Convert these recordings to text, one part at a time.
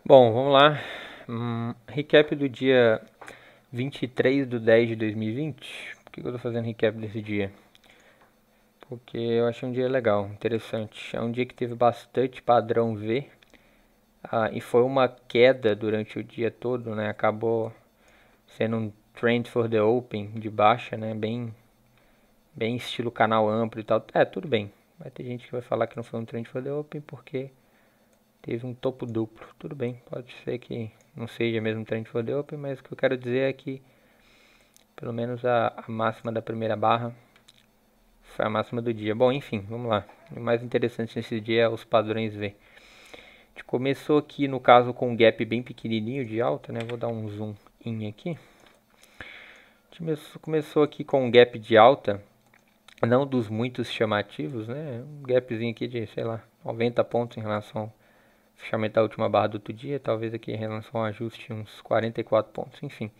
Bom, vamos lá. Recap do dia 23/10 de 2020. Por que eu tô fazendo recap desse dia? Porque eu achei um dia legal, interessante. É um dia que teve bastante padrão V. E foi uma queda durante o dia todo, né? Acabou sendo um trend for the open de baixa, né? Bem estilo canal amplo e tal. Tudo bem. Vai ter gente que vai falar que não foi um trend for the open porque teve um topo duplo. Tudo bem, pode ser que não seja mesmo trend for the open, mas o que eu quero dizer é que pelo menos a máxima da primeira barra foi a máxima do dia. Bom, enfim, vamos lá. O mais interessante nesse dia é os padrões V. A gente começou aqui, no caso, com um gap bem pequenininho de alta, né? Vou dar um zoom in aqui. A gente começou aqui com um gap de alta, não dos muitos chamativos, né? Um gapzinho aqui de, sei lá, 90 pontos em relação ao fechamento da última barra do outro dia. Talvez aqui em relação ao ajuste uns 44 pontos, enfim.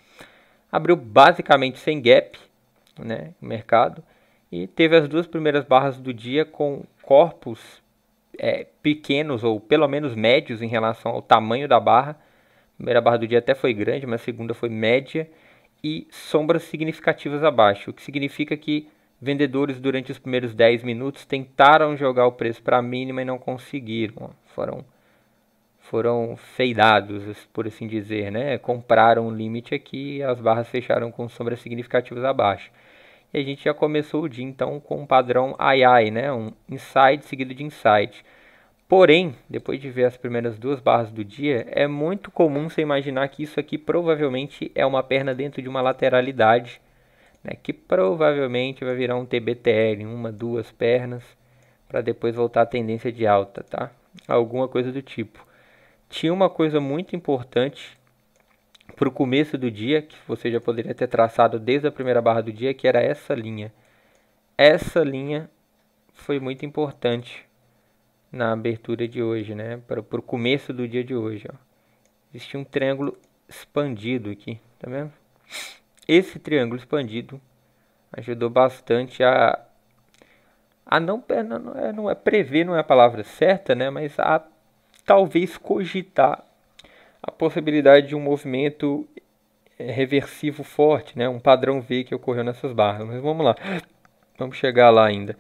Abriu basicamente sem gap, né, o mercado, e teve as duas primeiras barras do dia com corpos pequenos ou pelo menos médios em relação ao tamanho da barra. A primeira barra do dia até foi grande, mas a segunda foi média e sombras significativas abaixo, o que significa que vendedores durante os primeiros 10 minutos tentaram jogar o preço para a mínima e não conseguiram. Foram feidados, por assim dizer, né? Compraram um limite aqui e as barras fecharam com sombras significativas abaixo. E a gente já começou o dia então com um padrão ai, né? Um inside seguido de inside. Porém, depois de ver as primeiras duas barras do dia, é muito comum você imaginar que isso aqui provavelmente é uma perna dentro de uma lateralidade, né? Que provavelmente vai virar um TBTL, uma, duas pernas, para depois voltar à tendência de alta, tá? Alguma coisa do tipo. Tinha uma coisa muito importante para o começo do dia, que você já poderia ter traçado desde a primeira barra do dia, que era essa linha. Essa linha foi muito importante na abertura de hoje, né? Para o começo do dia de hoje. Ó. Existia um triângulo expandido aqui, tá vendo? Esse triângulo expandido ajudou bastante a não é prever, não é a palavra certa, né? Mas a talvez cogitar a possibilidade de um movimento reversivo forte, né? Um padrão V que ocorreu nessas barras. Mas vamos lá, vamos chegar lá ainda.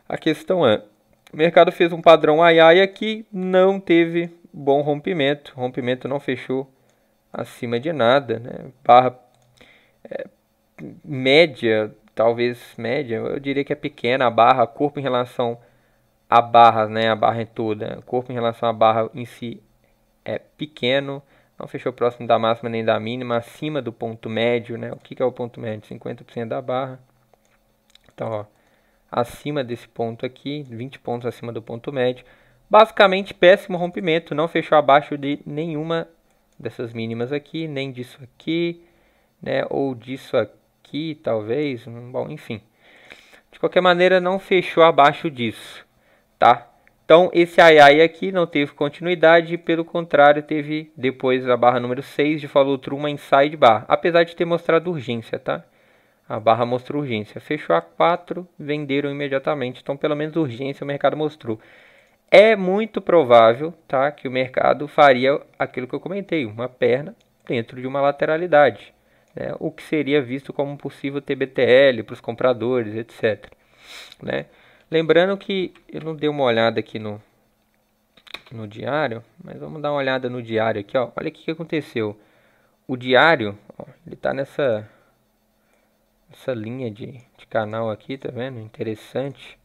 A questão é, o mercado fez um padrão ai aqui, não teve bom rompimento. O rompimento não fechou acima de nada, né? Barra média, talvez média, eu diria que é pequena a barra, corpo em relação a barras, né? A barra é toda, corpo em relação à barra em si é pequeno, não fechou próximo da máxima nem da mínima, acima do ponto médio, né? O que é o ponto médio? 50% da barra. Então, ó, acima desse ponto aqui, 20 pontos acima do ponto médio. Basicamente, péssimo rompimento, não fechou abaixo de nenhuma dessas mínimas aqui, nem disso aqui, né? Ou disso aqui, talvez. Bom, enfim. De qualquer maneira, não fechou abaixo disso, tá? Então, esse ai aqui não teve continuidade, pelo contrário, teve depois a barra número 6 de follow through uma inside bar, apesar de ter mostrado urgência, tá? A barra mostrou urgência. Fechou a 4, venderam imediatamente, então pelo menos urgência o mercado mostrou. É muito provável, tá, que o mercado faria aquilo que eu comentei, uma perna dentro de uma lateralidade, né? O que seria visto como um possível TBTL para os compradores, etc. Né? Lembrando que eu não dei uma olhada aqui no diário, mas vamos dar uma olhada no diário aqui, ó. Olha o que aconteceu. O diário, ó, ele está nessa linha de canal aqui, tá vendo? Interessante.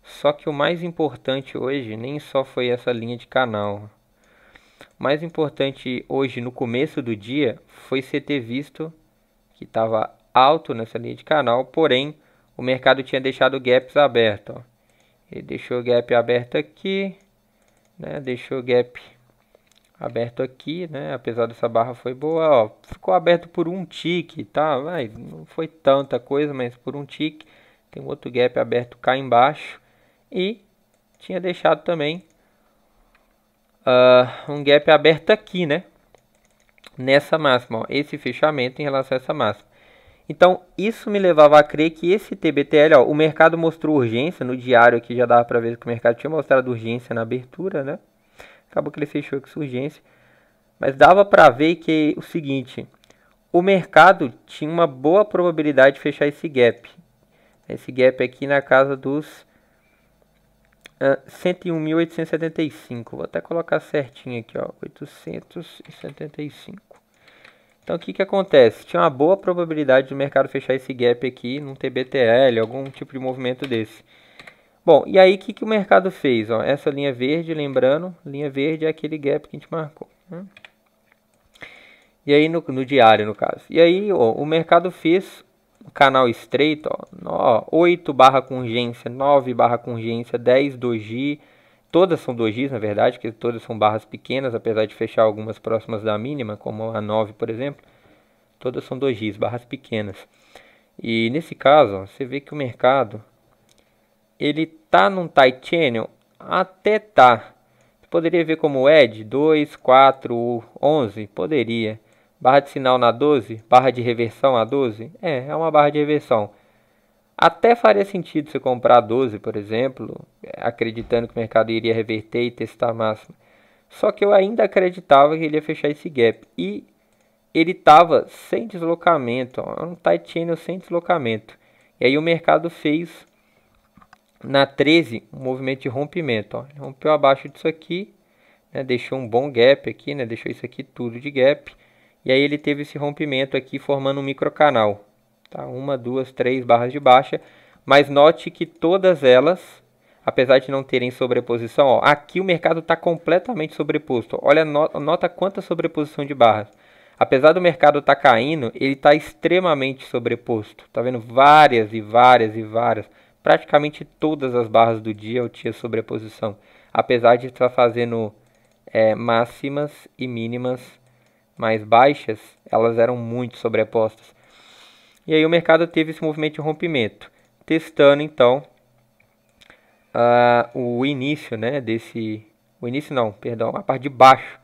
Só que o mais importante hoje nem só foi essa linha de canal. O mais importante hoje, no começo do dia, foi você ter visto que estava alto nessa linha de canal, porém o mercado tinha deixado gaps abertos. Ó. Ele deixou o gap aberto aqui, né? Deixou o gap aberto aqui, né? Apesar dessa barra foi boa, ó. Ficou aberto por um tique, tá? Não foi tanta coisa, mas por um tique. Tem um outro gap aberto cá embaixo. E tinha deixado também um gap aberto aqui, né? Nessa máxima, ó. Esse fechamento em relação a essa máxima. Então, isso me levava a crer que esse TBTL, ó, o mercado mostrou urgência, no diário aqui já dava para ver que o mercado tinha mostrado urgência na abertura, né? Acabou que ele fechou com essa urgência. Mas dava para ver que o seguinte, o mercado tinha uma boa probabilidade de fechar esse gap. Esse gap aqui na casa dos 101.875. Vou até colocar certinho aqui, ó, 875. Então o que que acontece? Tinha uma boa probabilidade do mercado fechar esse gap aqui num TBTL, algum tipo de movimento desse. Bom, e aí o que que o mercado fez? Ó, essa linha verde, lembrando, linha verde é aquele gap que a gente marcou. E aí no diário, no caso. E aí ó, o mercado fez o canal estreito, ó, 8 barra congência, 9 barra congência, 10 doji. Todas são dojis, na verdade, que todas são barras pequenas, apesar de fechar algumas próximas da mínima, como a 9, por exemplo. Todas são dojis, barras pequenas. E nesse caso, ó, você vê que o mercado ele tá num tight channel, até tá. Poderia ver como ED 2, 4, 11, poderia. Barra de sinal na 12, barra de reversão a 12, é uma barra de reversão. Até faria sentido você comprar 12, por exemplo, acreditando que o mercado iria reverter e testar a máxima. Só que eu ainda acreditava que ele ia fechar esse gap. E ele estava sem deslocamento, ó, um tight channel sem deslocamento. E aí o mercado fez na 13 um movimento de rompimento. Ó. Ele rompeu abaixo disso aqui, né, deixou um bom gap aqui, né, deixou isso aqui tudo de gap. E aí ele teve esse rompimento aqui formando um microcanal. Tá? 1, 2, 3 barras de baixa. Mas note que todas elas, apesar de não terem sobreposição, ó, aqui o mercado está completamente sobreposto. Olha, nota quanta sobreposição de barras. Apesar do mercado estar caindo, ele está extremamente sobreposto. Tá vendo? Várias e várias e várias. Praticamente todas as barras do dia eu tinha sobreposição. Apesar de estar fazendo máximas e mínimas mais baixas, elas eram muito sobrepostas. E aí o mercado teve esse movimento de rompimento, testando então o início, né, a parte de baixo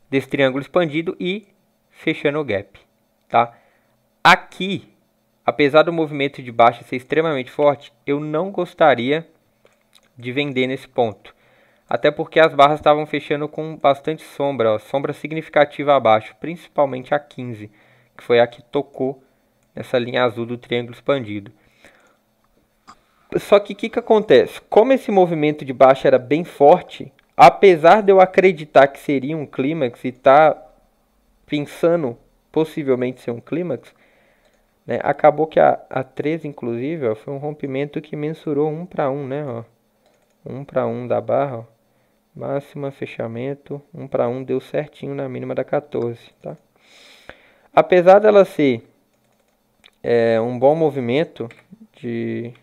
desse triângulo expandido e fechando o gap, tá? Aqui, apesar do movimento de baixo ser extremamente forte, eu não gostaria de vender nesse ponto. Até porque as barras estavam fechando com bastante sombra, ó, sombra significativa abaixo, principalmente a 15, que foi a que tocou nessa linha azul do triângulo expandido. Só que o que acontece? Como esse movimento de baixa era bem forte, apesar de eu acreditar que seria um clímax e estar pensando possivelmente ser um clímax, né, acabou que a 13, inclusive, ó, foi um rompimento que mensurou 1 para 1, né? Ó, 1 para 1 da barra, ó. Máxima, fechamento, 1 para 1 deu certinho na mínima da 14, tá? Apesar dela ser um bom movimento de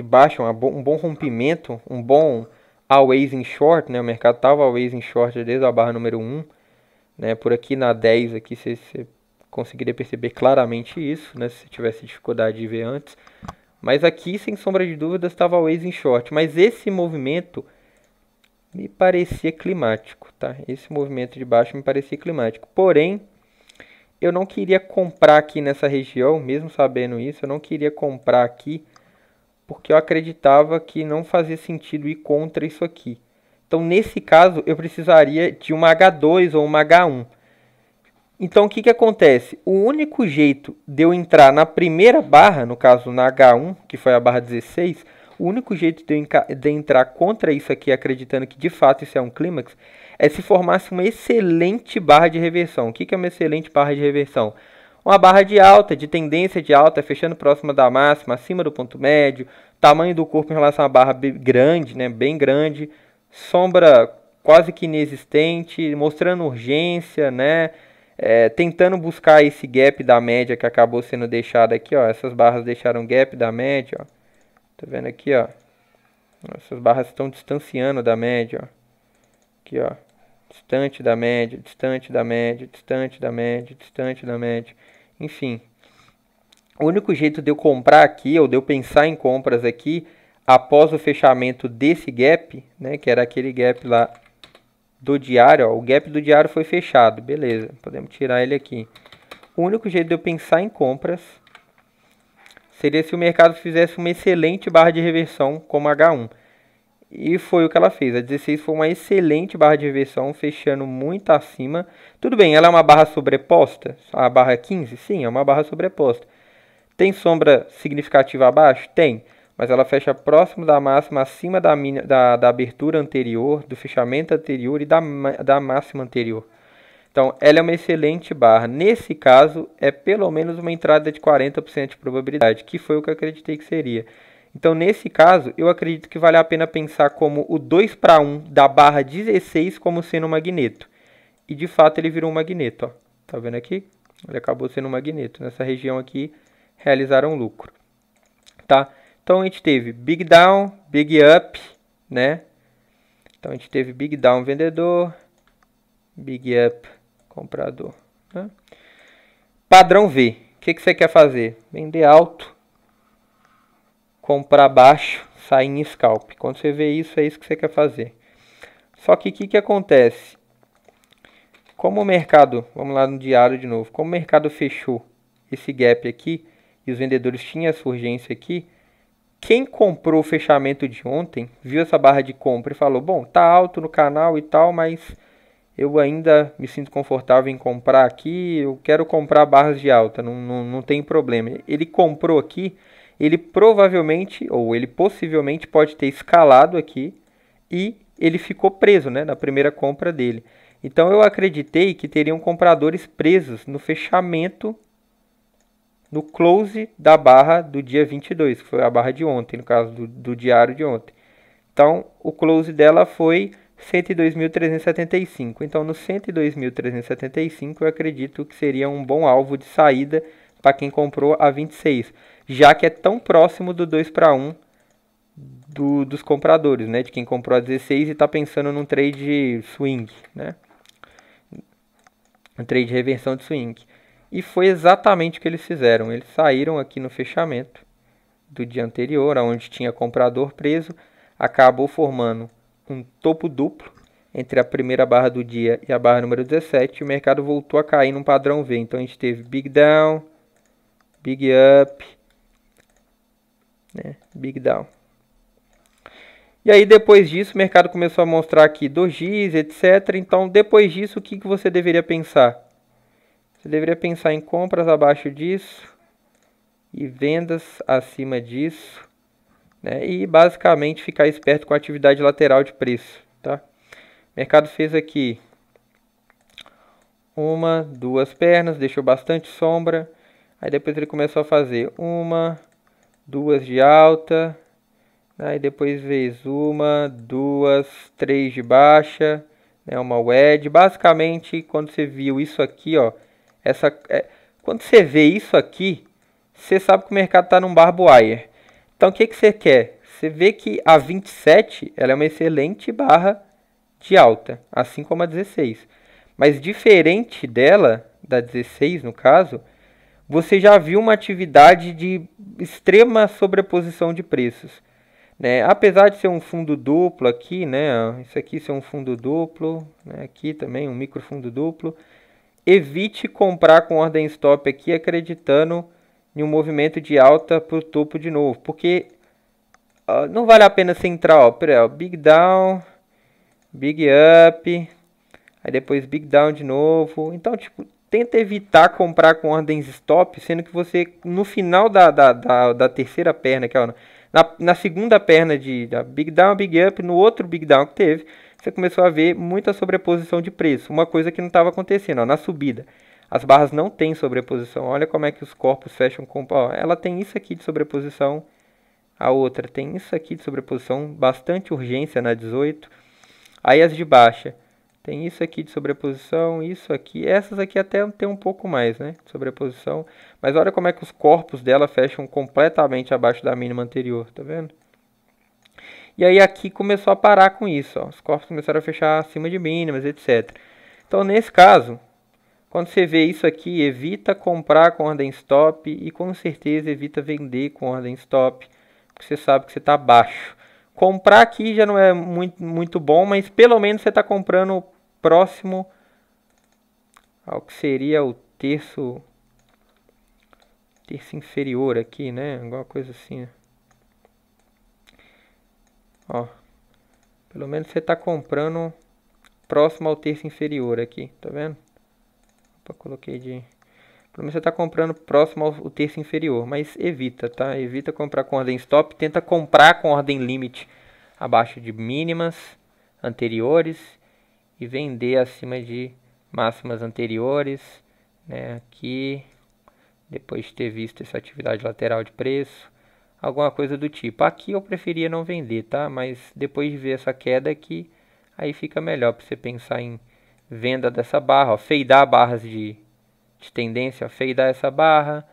baixa, um bom rompimento, um bom always in short, né? O mercado estava always in short desde a barra número 1, né? Por aqui na 10 aqui você conseguiria perceber claramente isso, né? Se você tivesse dificuldade de ver antes. Mas aqui, sem sombra de dúvidas, estava always in short. Mas esse movimento me parecia climático, tá? Esse movimento de baixo me parecia climático. Porém, eu não queria comprar aqui nessa região, mesmo sabendo isso, eu não queria comprar aqui, porque eu acreditava que não fazia sentido ir contra isso aqui. Então, nesse caso, eu precisaria de uma H2 ou uma H1. Então, o que acontece? O único jeito de eu entrar na primeira barra, no caso na H1, que foi a barra 16, o único jeito de entrar contra isso aqui, acreditando que de fato isso é um clímax, é se formasse uma excelente barra de reversão. O que é uma excelente barra de reversão? Uma barra de alta, de tendência de alta, fechando próxima da máxima, acima do ponto médio, tamanho do corpo em relação à barra grande, né, bem grande, sombra quase que inexistente, mostrando urgência, né, tentando buscar esse gap da média que acabou sendo deixado aqui, ó. Essas barras deixaram gap da média, ó. Tá vendo aqui, ó? Essas barras estão distanciando da média, ó. Aqui, ó. Distante da média, distante da média, distante da média, distante da média. Enfim. O único jeito de eu comprar aqui, ou de eu pensar em compras aqui, após o fechamento desse gap, né? Que era aquele gap lá do diário, ó, o gap do diário foi fechado, beleza, podemos tirar ele aqui. O único jeito de eu pensar em compras seria se o mercado fizesse uma excelente barra de reversão como H1. E foi o que ela fez. A 16 foi uma excelente barra de reversão, fechando muito acima. Tudo bem, ela é uma barra sobreposta. A barra 15? Sim, é uma barra sobreposta. Tem sombra significativa abaixo? Tem. Mas ela fecha próximo da máxima, acima da abertura anterior, do fechamento anterior e da máxima anterior. Então, ela é uma excelente barra. Nesse caso, é pelo menos uma entrada de 40% de probabilidade, que foi o que eu acreditei que seria. Então, nesse caso, eu acredito que vale a pena pensar como o 2 para 1 da barra 16 como sendo um magneto. E, de fato, ele virou um magneto. Ó. Tá vendo aqui? Ele acabou sendo um magneto. Nessa região aqui, realizaram lucro. Tá? Então, a gente teve Big Down, Big Up, né? Então, a gente teve Big Down vendedor, Big Up comprador. Né? Padrão V. O que você quer fazer? Vender alto, comprar baixo, sair em scalp. Quando você vê isso, é isso que você quer fazer. Só que o que acontece? Como o mercado, vamos lá no diário de novo, como o mercado fechou esse gap aqui e os vendedores tinham essa urgência aqui, quem comprou o fechamento de ontem, viu essa barra de compra e falou, bom, tá alto no canal e tal, mas eu ainda me sinto confortável em comprar aqui, eu quero comprar barras de alta, não tem problema. Ele comprou aqui, ele provavelmente, ou ele possivelmente pode ter escalado aqui e ele ficou preso, né, na primeira compra dele. Então eu acreditei que teriam compradores presos no fechamento, no close da barra do dia 22, que foi a barra de ontem, no caso do diário de ontem. Então o close dela foi 102.375. Então, no 102.375, eu acredito que seria um bom alvo de saída para quem comprou a 26, já que é tão próximo do 2 para 1 dos compradores, né? De quem comprou a 16 e está pensando num trade swing, né? Um trade de reversão de swing. E foi exatamente o que eles fizeram. Eles saíram aqui no fechamento do dia anterior, onde tinha comprador preso, acabou formando um topo duplo entre a primeira barra do dia e a barra número 17, e o mercado voltou a cair num padrão V. Então a gente teve Big Down, Big Up, né? Big Down. E aí depois disso o mercado começou a mostrar aqui dojis, etc. Então depois disso o que você deveria pensar? Você deveria pensar em compras abaixo disso e vendas acima disso. Né? E basicamente ficar esperto com a atividade lateral de preço. Tá? O mercado fez aqui uma, duas pernas, deixou bastante sombra. Aí depois ele começou a fazer uma, duas de alta. Aí depois fez uma, duas, três de baixa, né? Uma wedge. Basicamente, quando você viu isso aqui, ó, quando você vê isso aqui, você sabe que o mercado está num barbo wire. Então, o que você quer? Você vê que a 27 ela é uma excelente barra de alta, assim como a 16. Mas diferente dela, da 16 no caso, você já viu uma atividade de extrema sobreposição de preços. Né? Apesar de ser um fundo duplo aqui, né? Isso aqui ser um fundo duplo, né? Aqui também um micro fundo duplo. Evite comprar com ordem stop aqui acreditando em um movimento de alta para o topo de novo, porque não vale a pena você entrar, ó, Big Down, Big Up, aí depois Big Down de novo. Então, tipo, tenta evitar comprar com ordens stop, sendo que você, no final da terceira perna, que é, na segunda perna da Big Down, Big Up, no outro Big Down que teve, você começou a ver muita sobreposição de preço, uma coisa que não estava acontecendo, ó, na subida. As barras não têm sobreposição. Olha como é que os corpos fecham com... Ó, ela tem isso aqui de sobreposição. A outra tem isso aqui de sobreposição. Bastante urgência na 18. Aí as de baixa. Tem isso aqui de sobreposição. Isso aqui. Essas aqui até tem um pouco mais, né? De sobreposição. Mas olha como é que os corpos dela fecham completamente abaixo da mínima anterior. Tá vendo? E aí aqui começou a parar com isso. Ó. Os corpos começaram a fechar acima de mínimas, etc. Então nesse caso... Quando você vê isso aqui, evita comprar com ordem stop e com certeza evita vender com ordem stop, porque você sabe que você está abaixo. Comprar aqui já não é muito bom, mas pelo menos você está comprando próximo ao que seria o terço inferior aqui, né? Alguma coisa assim. Ó, Pelo menos você está comprando próximo ao terço inferior aqui, tá vendo? Opa, coloquei de... Pelo menos você está comprando próximo ao terço inferior, mas evita, tá? Evita comprar com ordem stop, tenta comprar com ordem limit abaixo de mínimas anteriores e vender acima de máximas anteriores, né? Aqui, depois de ter visto essa atividade lateral de preço, alguma coisa do tipo. Aqui eu preferia não vender, tá? Mas depois de ver essa queda aqui, aí fica melhor para você pensar em venda dessa barra, ó, feidar barras de tendência, ó, feidar essa barra,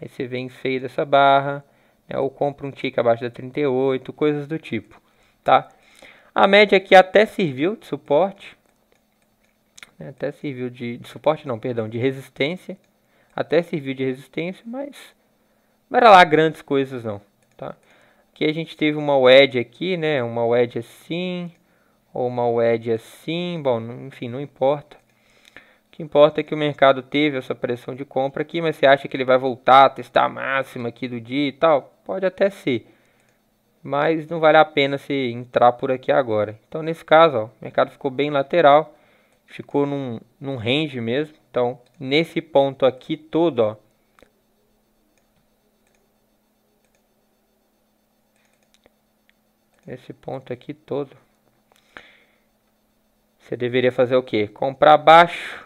aí você vem fade essa barra, né? Ou compra um tick abaixo da 38, coisas do tipo, tá? A média aqui até serviu de suporte, né? Até serviu de suporte não, perdão, de resistência, até serviu de resistência, mas não era lá grandes coisas não, tá? Aqui a gente teve uma wedge aqui, né? Uma wedge assim, ou uma wedge assim, bom, enfim, não importa. O que importa é que o mercado teve essa pressão de compra aqui, mas você acha que ele vai voltar a testar a máxima aqui do dia e tal? Pode até ser, mas não vale a pena você entrar por aqui agora. Então, nesse caso, ó, o mercado ficou bem lateral, ficou num range mesmo. Então, nesse ponto aqui todo, ó, nesse ponto aqui todo, você deveria fazer o quê? Comprar baixo,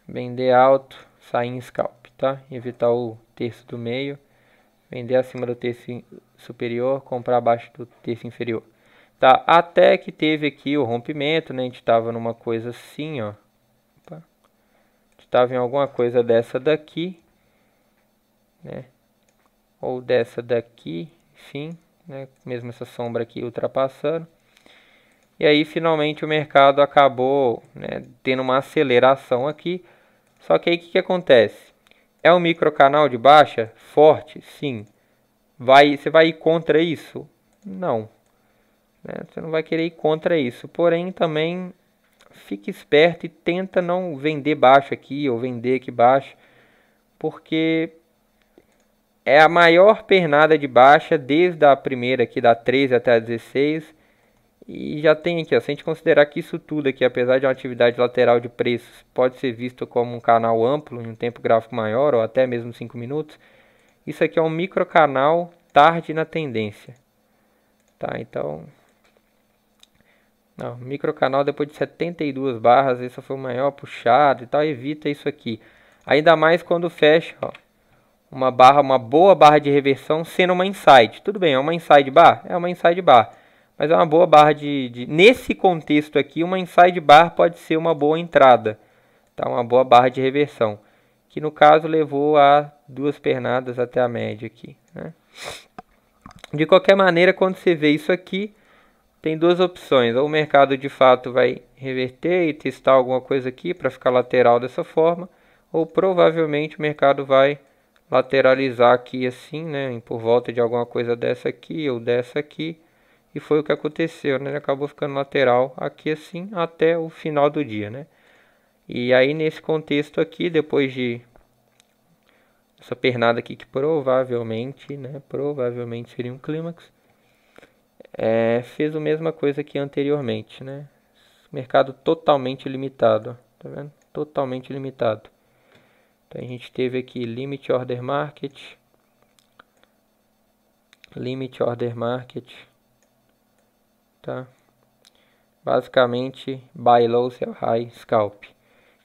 vender alto, sair em scalp, tá? Evitar o terço do meio, vender acima do terço superior, comprar abaixo do terço inferior, tá? Até que teve aqui o rompimento, né? A gente estava numa coisa assim, ó. Opa. A gente estava em alguma coisa dessa daqui, né? Ou dessa daqui, enfim, né? Mesmo essa sombra aqui ultrapassando. E aí, finalmente, o mercado acabou, né, tendo uma aceleração aqui. Só que aí, o que acontece? É um microcanal de baixa forte? Sim. Você vai ir contra isso? Não. Né? Você não vai querer ir contra isso. Porém, também fique esperto e tenta não vender baixo aqui ou vender aqui baixo. Porque é a maior pernada de baixa desde a primeira aqui, da 13 até a 16. E já tem aqui, ó, se a gente considerar que isso tudo aqui, apesar de uma atividade lateral de preços, pode ser visto como um canal amplo, em um tempo gráfico maior, ou até mesmo 5 minutos, isso aqui é um microcanal tarde na tendência. Tá, então... Não, microcanal depois de 72 barras, esse foi o maior puxado e tal, evita isso aqui. Ainda mais quando fecha, ó, uma boa barra de reversão sendo uma inside. Tudo bem, é uma inside bar? É uma inside bar. Mas é uma boa barra nesse contexto aqui, uma inside bar pode ser uma boa entrada. Tá? Uma boa barra de reversão. Que no caso levou a 2 pernadas até a média aqui. Né? De qualquer maneira, quando você vê isso aqui, tem 2 opções. Ou o mercado de fato vai reverter e testar alguma coisa aqui para ficar lateral dessa forma. Ou provavelmente o mercado vai lateralizar aqui assim, né? Por volta de alguma coisa dessa aqui ou dessa aqui. E foi o que aconteceu, né? Ele acabou ficando lateral aqui assim até o final do dia, né? E aí nesse contexto aqui, depois de essa pernada aqui que provavelmente, né? Provavelmente seria um clímax, fez a mesma coisa que anteriormente, né? Mercado totalmente limitado, tá vendo? Totalmente limitado. Então a gente teve aqui Limit Order Market, tá? Basicamente, buy low, sell high, scalp.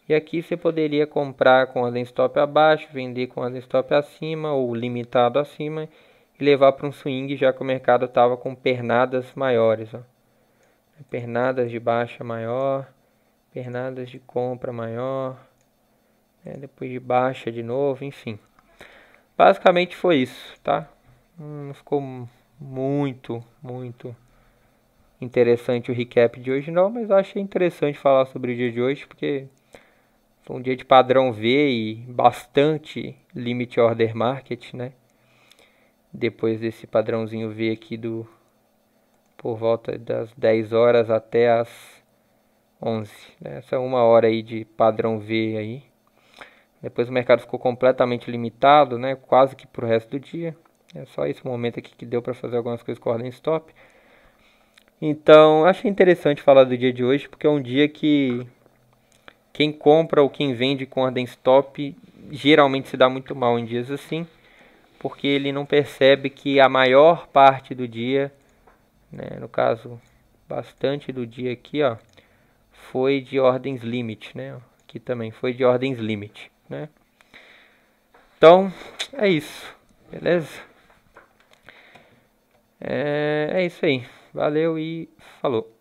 E aqui você poderia comprar com ordem stop abaixo, vender com ordem stop acima ou limitado acima e levar para um swing, já que o mercado estava com pernadas maiores. Ó. Pernadas de baixa maior, pernadas de compra maior, depois de baixa de novo, enfim. Basicamente foi isso, tá? Não ficou muito interessante o recap de hoje não, mas eu achei interessante falar sobre o dia de hoje, porque foi um dia de padrão V e bastante limit order market, né? Depois desse padrãozinho V aqui por volta das 10 horas até as 11, né? Essa 1 hora aí de padrão V aí. Depois o mercado ficou completamente limitado, né? Quase que pro resto do dia. É só esse momento aqui que deu para fazer algumas coisas com ordem stop. Então, achei interessante falar do dia de hoje, porque é um dia que quem compra ou quem vende com ordem stop geralmente se dá muito mal em dias assim, porque ele não percebe que a maior parte do dia, né, no caso, bastante do dia aqui, ó, foi de ordens limit, né? Aqui também foi de ordens limit, né? Então, é isso, beleza? É isso aí. Valeu e falou.